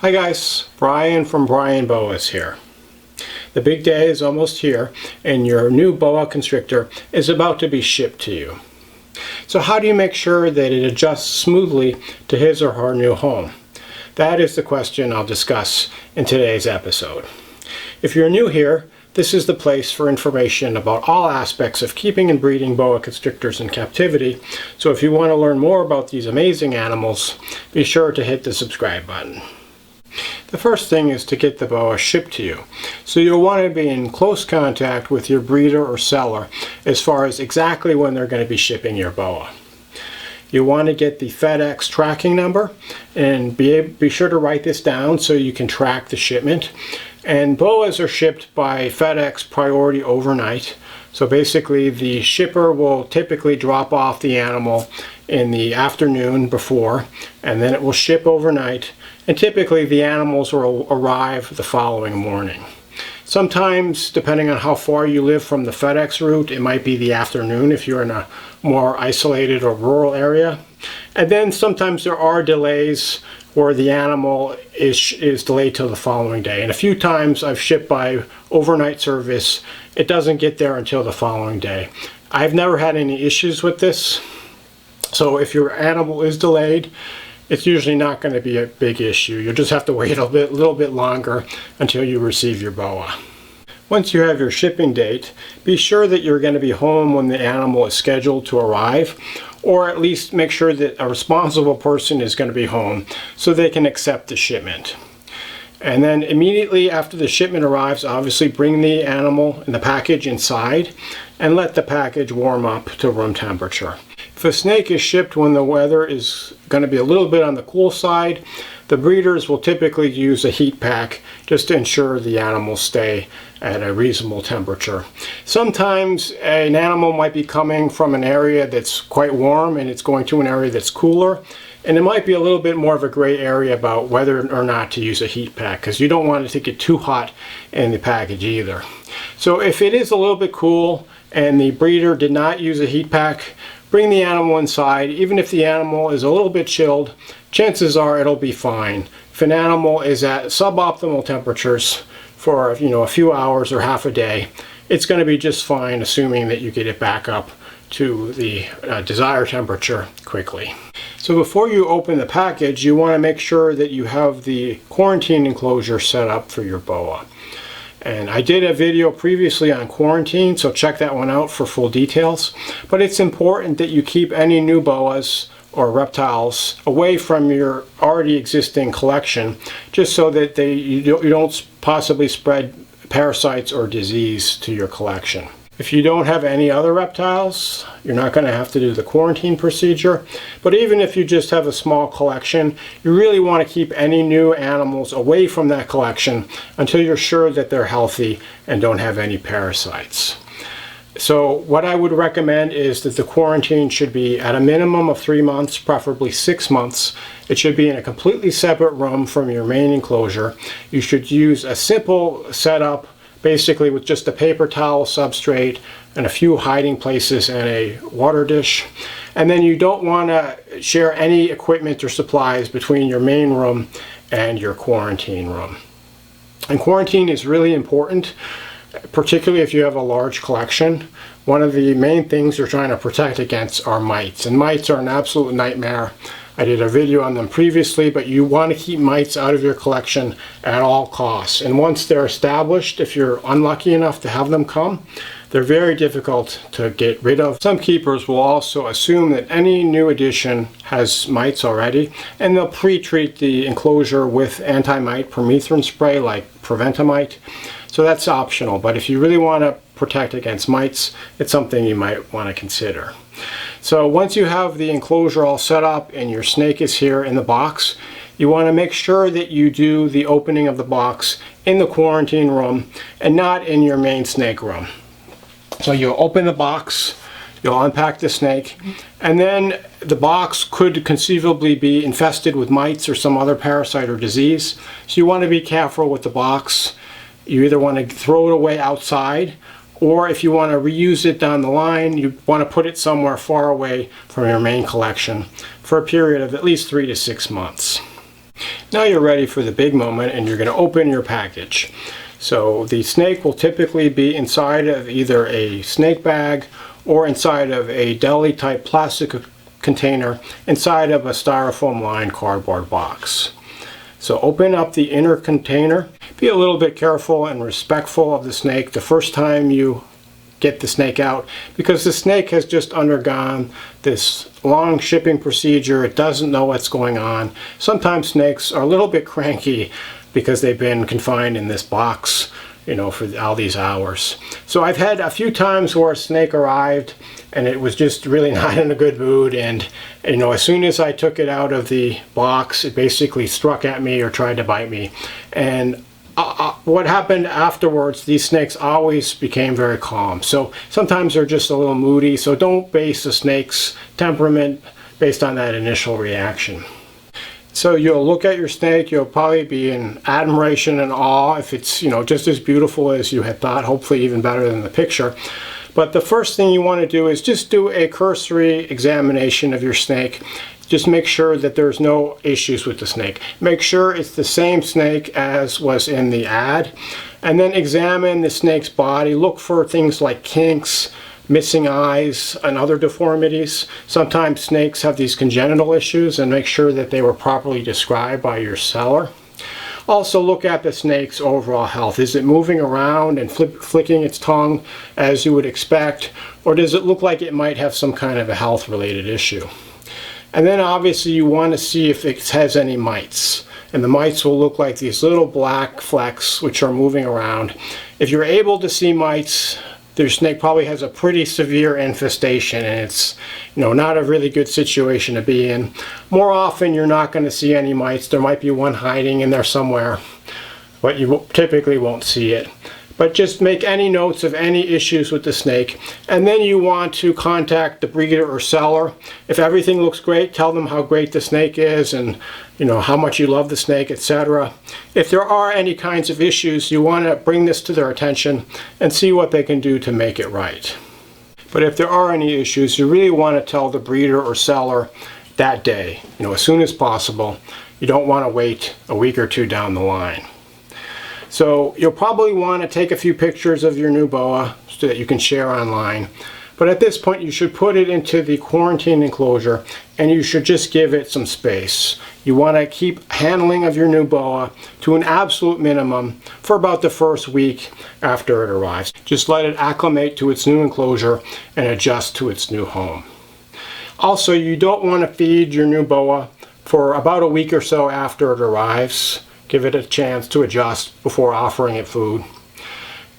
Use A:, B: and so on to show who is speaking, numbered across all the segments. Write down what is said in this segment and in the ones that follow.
A: Hi guys, Brian from Boas here. The big day is almost here and your new boa constrictor is about to be shipped to you. So how do you make sure that it adjusts smoothly to his or her new home? That is the question I'll discuss in today's episode. If you're new here, this is the place for information about all aspects of keeping and breeding boa constrictors in captivity. So if you want to learn more about these amazing animals, be sure to hit the subscribe button. The first thing is to get the boa shipped to you. So you'll want to be in close contact with your breeder or seller as far as exactly when they're going to be shipping your boa. You want to get the FedEx tracking number and be sure to write this down so you can track the shipment. And boas are shipped by FedEx priority overnight. So basically the shipper will typically drop off the animal in the afternoon before, and then it will ship overnight. And typically the animals will arrive the following morning. Sometimes, depending on how far you live from the FedEx route, it might be the afternoon if you're in a more isolated or rural area. And then sometimes there are delays where the animal is delayed till the following day. And a few times I've shipped by overnight service, it doesn't get there until the following day. I've never had any issues with this. So if your animal is delayed, it's usually not going to be a big issue. You'll just have to wait a little bit longer until you receive your boa. Once you have your shipping date, be sure that you're going to be home when the animal is scheduled to arrive, or at least make sure that a responsible person is going to be home so they can accept the shipment. And then immediately after the shipment arrives, obviously bring the animal and the package inside and let the package warm up to room temperature. If a snake is shipped when the weather is going to be a little bit on the cool side, the breeders will typically use a heat pack just to ensure the animals stay at a reasonable temperature. Sometimes an animal might be coming from an area that's quite warm and it's going to an area that's cooler, and it might be a little bit more of a gray area about whether or not to use a heat pack, because you don't want it to get too hot in the package either. So if it is a little bit cool and the breeder did not use a heat pack, bring the animal inside. Even if the animal is a little bit chilled, chances are it'll be fine. If an animal is at suboptimal temperatures for a few hours or half a day, it's going to be just fine, assuming that you get it back up to the desired temperature quickly. So before you open the package, you want to make sure that you have the quarantine enclosure set up for your boa. And I did a video previously on quarantine, so check that one out for full details. But it's important that you keep any new boas or reptiles away from your already existing collection, just so that you don't possibly spread parasites or disease to your collection. If you don't have any other reptiles, you're not going to have to do the quarantine procedure. But even if you just have a small collection, you really want to keep any new animals away from that collection until you're sure that they're healthy and don't have any parasites. So what I would recommend is that the quarantine should be at a minimum of 3 months, preferably 6 months. It should be in a completely separate room from your main enclosure. You should use a simple setup, basically with just a paper towel substrate and a few hiding places and a water dish. And then you don't want to share any equipment or supplies between your main room and your quarantine room. And quarantine is really important, particularly if you have a large collection. One of the main things you're trying to protect against are mites, and mites are an absolute nightmare. I did a video on them previously, but you want to keep mites out of your collection at all costs. And once they're established, if you're unlucky enough to have them come, they're very difficult to get rid of. Some keepers will also assume that any new addition has mites already, and they'll pre-treat the enclosure with anti-mite permethrin spray like Preventamite. So that's optional, but if you really want to protect against mites, it's something you might want to consider. So once you have the enclosure all set up and your snake is here in the box, you want to make sure that you do the opening of the box in the quarantine room and not in your main snake room. So you'll open the box, you'll unpack the snake, and then the box could conceivably be infested with mites or some other parasite or disease. So you want to be careful with the box. You either want to throw it away outside, or if you want to reuse it down the line, you want to put it somewhere far away from your main collection for a period of at least 3 to 6 months. Now you're ready for the big moment, and you're going to open your package. So the snake will typically be inside of either a snake bag or inside of a deli type plastic container inside of a styrofoam lined cardboard box. So open up the inner container. Be a little bit careful and respectful of the snake the first time you get the snake out, because the snake has just undergone this long shipping procedure. It doesn't know what's going on. Sometimes snakes are a little bit cranky because they've been confined in this box, for all these hours. So I've had a few times where a snake arrived and it was just really not in a good mood, and as soon as I took it out of the box, it basically struck at me or tried to bite me. And what happened afterwards, these snakes always became very calm. So sometimes they're just a little moody, so don't base a snake's temperament based on that initial reaction. So you'll look at your snake, you'll probably be in admiration and awe if it's just as beautiful as you had thought, hopefully even better than the picture. But the first thing you want to do is just do a cursory examination of your snake. Just make sure that there's no issues with the snake. Make sure it's the same snake as was in the ad. And then examine the snake's body. Look for things like kinks, missing eyes, and other deformities. Sometimes snakes have these congenital issues, and make sure that they were properly described by your seller. Also look at the snake's overall health. Is it moving around and flicking its tongue as you would expect? Or does it look like it might have some kind of a health-related issue? And then obviously you want to see if it has any mites. And the mites will look like these little black flecks which are moving around. If you're able to see mites, your snake probably has a pretty severe infestation, and it's not a really good situation to be in. More often you're not going to see any mites. There might be one hiding in there somewhere, but you typically won't see it. But just make any notes of any issues with the snake, and then you want to contact the breeder or seller. If everything looks great, tell them how great the snake is and how much you love the snake, etc. If there are any kinds of issues, you want to bring this to their attention and see what they can do to make it right. But if there are any issues, you really want to tell the breeder or seller that day, as soon as possible. You don't want to wait a week or two down the line. So you'll probably want to take a few pictures of your new boa so that you can share online. But at this point you should put it into the quarantine enclosure, and you should just give it some space. You want to keep handling of your new boa to an absolute minimum for about the first week after it arrives. Just let it acclimate to its new enclosure and adjust to its new home. Also, you don't want to feed your new boa for about a week or so after it arrives. Give it a chance to adjust before offering it food.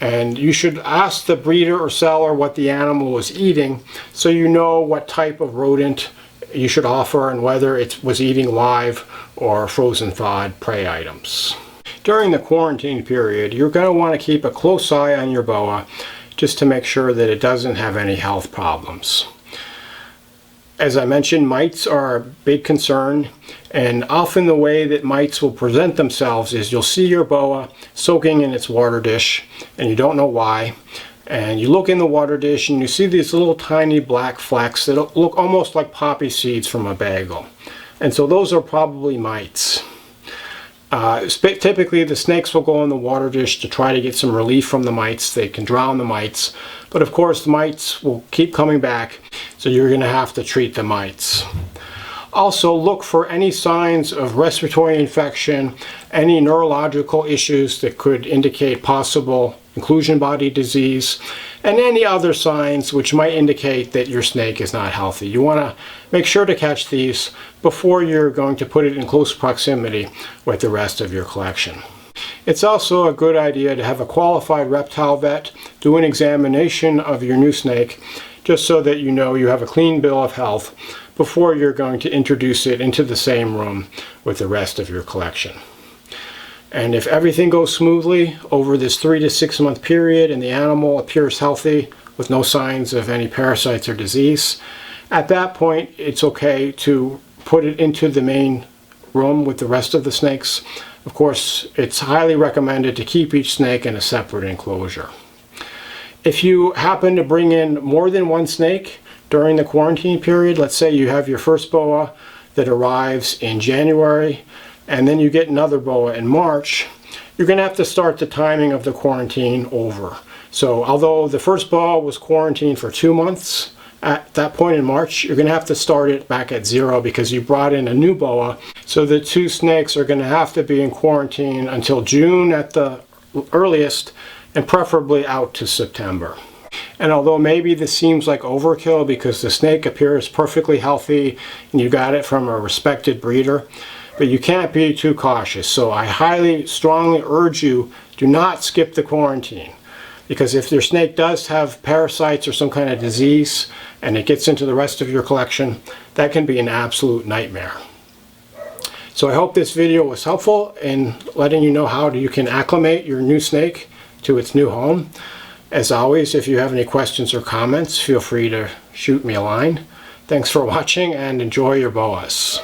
A: And you should ask the breeder or seller what the animal is eating, so you know what type of rodent you should offer and whether it was eating live or frozen thawed prey items. During the quarantine period, you're going to want to keep a close eye on your boa just to make sure that it doesn't have any health problems. As I mentioned, mites are a big concern, and often the way that mites will present themselves is you'll see your boa soaking in its water dish, and you don't know why. And you look in the water dish and you see these little tiny black flecks that look almost like poppy seeds from a bagel. And so those are probably mites. Typically the snakes will go in the water dish to try to get some relief from the mites. They can drown the mites, but of course the mites will keep coming back, so you're going to have to treat the mites. Also look for any signs of respiratory infection, any neurological issues that could indicate possible inclusion body disease, and any other signs which might indicate that your snake is not healthy. You want to make sure to catch these before you're going to put it in close proximity with the rest of your collection. It's also a good idea to have a qualified reptile vet do an examination of your new snake, just so that you know you have a clean bill of health before you're going to introduce it into the same room with the rest of your collection. And if everything goes smoothly over this 3 to 6 month period and the animal appears healthy with no signs of any parasites or disease, at that point it's okay to put it into the main room with the rest of the snakes. Of course, it's highly recommended to keep each snake in a separate enclosure. If you happen to bring in more than one snake during the quarantine period, let's say you have your first boa that arrives in January, and then you get another boa in March, you're going to have to start the timing of the quarantine over. So although the first boa was quarantined for 2 months, at that point in March, you're going to have to start it back at 0 because you brought in a new boa. So the 2 snakes are going to have to be in quarantine until June at the earliest, and preferably out to September. And although maybe this seems like overkill because the snake appears perfectly healthy and you got it from a respected breeder, but you can't be too cautious. So I strongly urge you, do not skip the quarantine. Because if your snake does have parasites or some kind of disease and it gets into the rest of your collection, that can be an absolute nightmare. So I hope this video was helpful in letting you know how you can acclimate your new snake to its new home. As always, if you have any questions or comments, feel free to shoot me a line. Thanks for watching and enjoy your boas.